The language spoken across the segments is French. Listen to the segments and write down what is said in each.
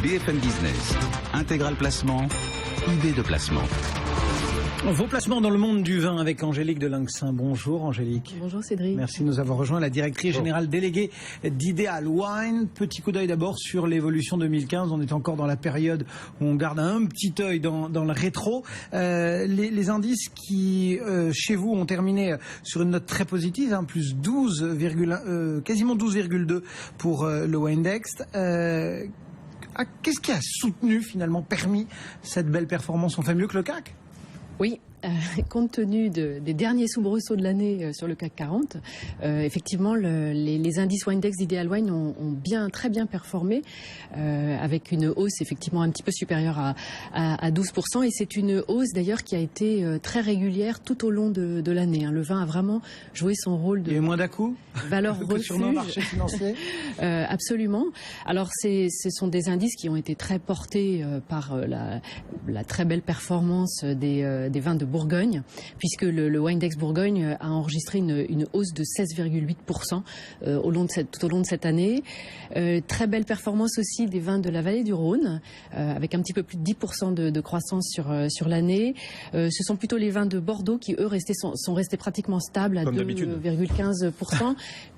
BFM Business, Intégral Placement, idée de placement. Vos placements dans le monde du vin avec Angélique de Linxin. Bonjour Angélique. Bonjour Cédric. Merci de nous avoir rejoint, la directrice générale déléguée d'Ideal Wine. Petit coup d'œil d'abord sur l'évolution 2015. On est encore dans la période où on garde un petit œil dans le rétro. Les indices qui, chez vous, ont terminé sur une note très positive, hein, plus 12, quasiment 12,2 pour le Windex. Qu'est-ce qui a soutenu, finalement, permis cette belle performance? On fait mieux que le CAC? Oui, compte tenu des derniers soubresauts de l'année sur le CAC 40, effectivement, les indices Windex d'Ideal Wine ont très bien performé, avec une hausse effectivement un petit peu supérieure à 12%. Et c'est une hausse d'ailleurs qui a été très régulière tout au long de l'année. Le vin a vraiment joué son rôle de... Il y a eu moins d'à-coups valeur que sur nos marchés financiers. Absolument. Alors ce sont des indices qui ont été très portés par la très belle performance des vins de Bourgogne, puisque le Windex Bourgogne a enregistré une hausse de 16,8% tout au long de cette année. Très belle performance aussi des vins de la vallée du Rhône, avec un petit peu plus de 10% de croissance sur l'année. Ce sont plutôt les vins de Bordeaux qui, eux, sont restés pratiquement stables à 2,15%.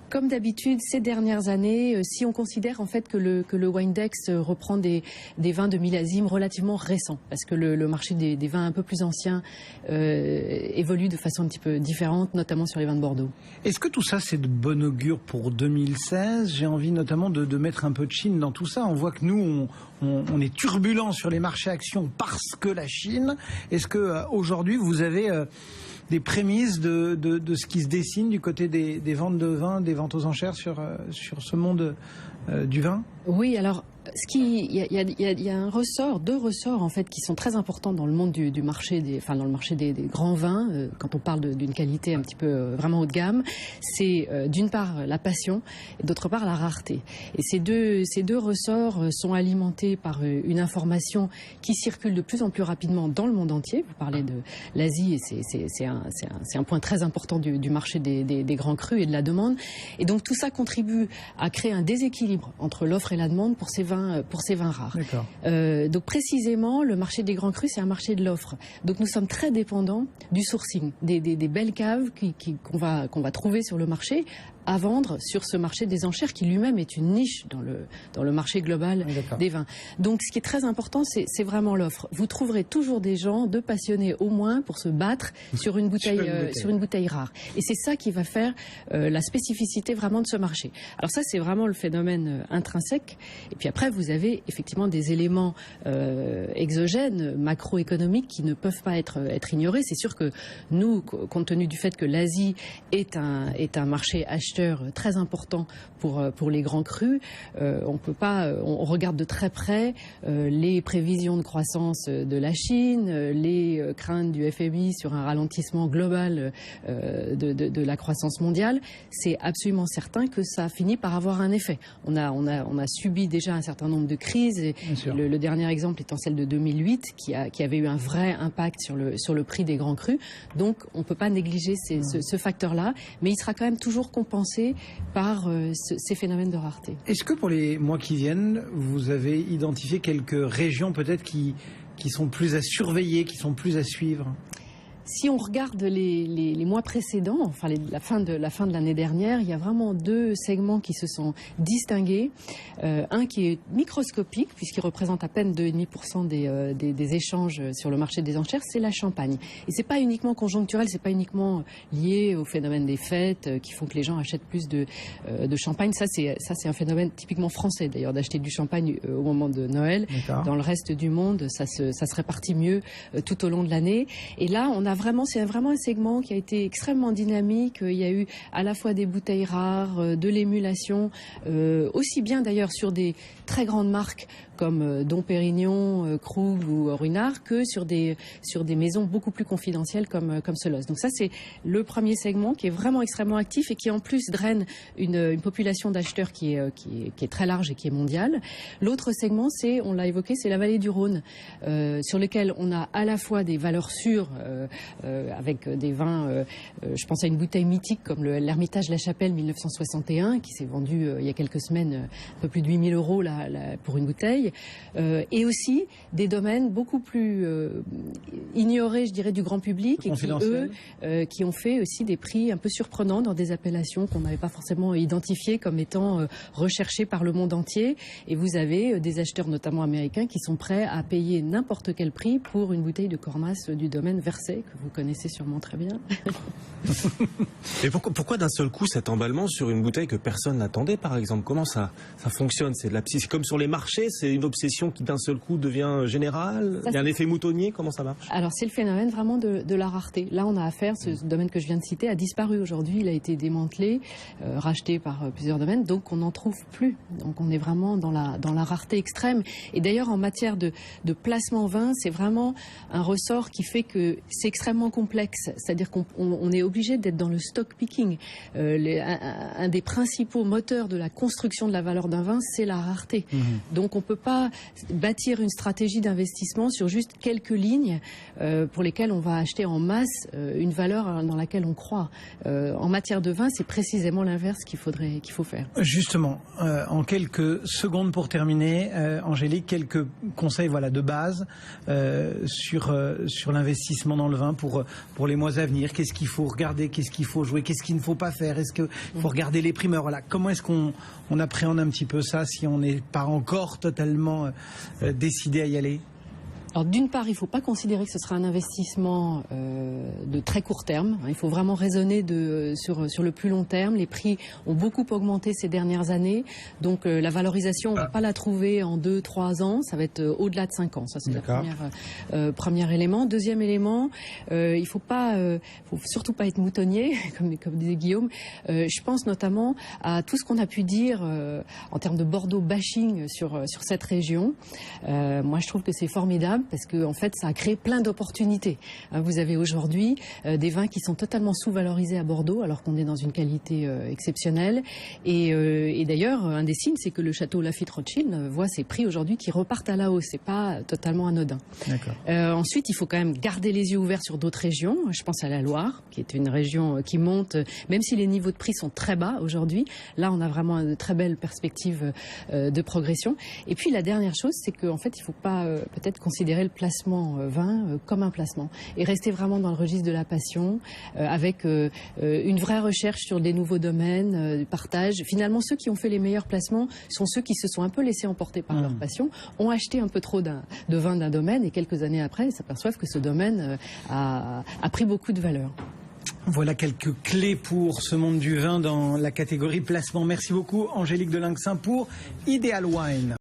Comme d'habitude, ces dernières années, si on considère en fait que le Windex reprend des vins de millésime relativement récents, parce que le marché des vins un peu plus anciens évolue de façon un petit peu différente, notamment sur les vins de Bordeaux. Est-ce que tout ça, c'est de bon augure pour 2016? J'ai envie notamment de mettre un peu de Chine dans tout ça. On voit que nous, on est turbulent sur les marchés actions parce que la Chine. Est-ce que aujourd'hui, vous avez des prémices de ce qui se dessine du côté des ventes de vin, des ventes aux enchères sur ce monde du vin? Oui, alors il y a deux ressorts en fait qui sont très importants dans le monde du marché dans le marché des grands vins, quand on parle d'une qualité un petit peu vraiment haut de gamme. C'est d'une part la passion et d'autre part la rareté. Et ces deux ressorts sont alimentés par une information qui circule de plus en plus rapidement dans le monde entier. Vous parlez de l'Asie et c'est un point très important du marché des grands crus et de la demande. Et donc tout ça contribue à créer un déséquilibre entre l'offre et la demande pour ces vins rares. Donc précisément, le marché des grands crus, c'est un marché de l'offre. Donc nous sommes très dépendants du sourcing, des belles caves qu'on va trouver sur le marché à vendre sur ce marché des enchères qui lui-même est une niche dans le marché global des vins. Donc ce qui est très important, c'est vraiment l'offre. Vous trouverez toujours des gens, de passionnés au moins, pour se battre sur une bouteille rare. Et c'est ça qui va faire la spécificité vraiment de ce marché. Alors ça, c'est vraiment le phénomène intrinsèque. Et puis après, vous avez effectivement des éléments exogènes, macroéconomiques, qui ne peuvent pas être ignorés. C'est sûr que nous, compte tenu du fait que l'Asie est un marché acheteur très important pour les grands crus, on regarde de très près les prévisions de croissance de la Chine, les craintes du FMI sur un ralentissement global de la croissance mondiale. C'est absolument certain que ça finit par avoir un effet. On a subi déjà un certain nombre de crises, et le dernier exemple étant celle de 2008 qui avait eu un vrai impact sur le prix des grands crus. Donc on ne peut pas négliger ce facteur-là, mais il sera quand même toujours compensé par ces phénomènes de rareté. Est-ce que pour les mois qui viennent, vous avez identifié quelques régions peut-être qui sont plus à surveiller, qui sont plus à suivre ? Si on regarde les mois précédents, enfin la fin de l'année dernière, il y a vraiment deux segments qui se sont distingués. Un qui est microscopique, puisqu'il représente à peine 2,5% des échanges sur le marché des enchères, c'est la Champagne. Et c'est pas uniquement conjoncturel, c'est pas uniquement lié au phénomène des fêtes qui font que les gens achètent plus de champagne. Ça c'est un phénomène typiquement français d'ailleurs, d'acheter du champagne au moment de Noël. Dans le reste du monde, ça se répartit mieux tout au long de l'année. Et là, c'est vraiment un segment qui a été extrêmement dynamique. Il y a eu à la fois des bouteilles rares, de l'émulation, aussi bien d'ailleurs sur des très grandes marques comme Dom Pérignon, Krug ou Ruinart, que sur des maisons beaucoup plus confidentielles comme Solos. Donc ça, c'est le premier segment qui est vraiment extrêmement actif et qui en plus draine une population d'acheteurs qui est très large et qui est mondiale. L'autre segment, on l'a évoqué, c'est la vallée du Rhône, sur lequel on a à la fois des valeurs sûres avec des vins, je pense à une bouteille mythique comme l'Hermitage La Chapelle 1961, qui s'est vendu il y a quelques semaines un peu plus de 8 000 € pour une bouteille, et aussi des domaines beaucoup plus ignorés, je dirais, du grand public, et qui, eux, qui ont fait aussi des prix un peu surprenants dans des appellations qu'on n'avait pas forcément identifiées comme étant recherchées par le monde entier. Et vous avez des acheteurs, notamment américains, qui sont prêts à payer n'importe quel prix pour une bouteille de Cormas du domaine Verset, que vous connaissez sûrement très bien. Et pourquoi d'un seul coup cet emballement sur une bouteille que personne n'attendait, par exemple? Comment ça fonctionne? C'est comme sur les marchés, c'est une obsession qui d'un seul coup devient générale? Il y a un effet moutonnier, comment ça marche? Alors c'est le phénomène vraiment de la rareté. Là on a affaire, ce domaine que je viens de citer a disparu aujourd'hui, il a été démantelé, racheté par plusieurs domaines, donc on n'en trouve plus. Donc on est vraiment dans la rareté extrême. Et d'ailleurs en matière de placement vin, c'est vraiment un ressort qui fait que c'est extrêmement complexe. C'est-à-dire qu'on est obligé d'être dans le stock picking. Un des principaux moteurs de la construction de la valeur d'un vin, c'est la rareté. Donc on ne peut pas bâtir une stratégie d'investissement sur juste quelques lignes pour lesquelles on va acheter en masse une valeur dans laquelle on croit. En matière de vin, c'est précisément l'inverse qu'il faut faire. Justement, en quelques secondes pour terminer, Angélique, quelques conseils de base sur l'investissement dans le vin pour les mois à venir. Qu'est-ce qu'il faut regarder, qu'est-ce qu'il faut jouer, qu'est-ce qu'il ne faut pas faire, est-ce qu'il faut regarder les primeurs, comment est-ce qu'on appréhende un petit peu ça si on n'est pas encore totalement décidé à y aller? Alors d'une part, il ne faut pas considérer que ce sera un investissement de très court terme. Il faut vraiment raisonner sur le plus long terme. Les prix ont beaucoup augmenté ces dernières années. Donc la valorisation, on ne va pas la trouver en 2-3 ans. Ça va être au-delà de 5 ans. Ça, c'est le premier élément. Deuxième élément, il ne faut surtout pas être moutonnier, comme disait Guillaume. Je pense notamment à tout ce qu'on a pu dire en termes de Bordeaux bashing sur cette région. Moi, je trouve que c'est formidable, parce que en fait, ça a créé plein d'opportunités. Vous avez aujourd'hui des vins qui sont totalement sous-valorisés à Bordeaux, alors qu'on est dans une qualité exceptionnelle. Et d'ailleurs, un des signes, c'est que le château Lafite Rothschild voit ses prix aujourd'hui qui repartent à la hausse. C'est pas totalement anodin. Ensuite, il faut quand même garder les yeux ouverts sur d'autres régions. Je pense à la Loire, qui est une région qui monte, même si les niveaux de prix sont très bas aujourd'hui. Là, on a vraiment de très belles perspectives de progression. Et puis, la dernière chose, c'est qu'en fait, il ne faut pas peut-être considérer le placement vin comme un placement et rester vraiment dans le registre de la passion avec une vraie recherche sur des nouveaux domaines, du partage. Finalement, ceux qui ont fait les meilleurs placements sont ceux qui se sont un peu laissés emporter par leur passion, ont acheté un peu trop de vin d'un domaine et quelques années après, ils s'aperçoivent que ce domaine a pris beaucoup de valeur. Voilà quelques clés pour ce monde du vin dans la catégorie placement. Merci beaucoup Angélique de Lincsin pour Ideal Wine.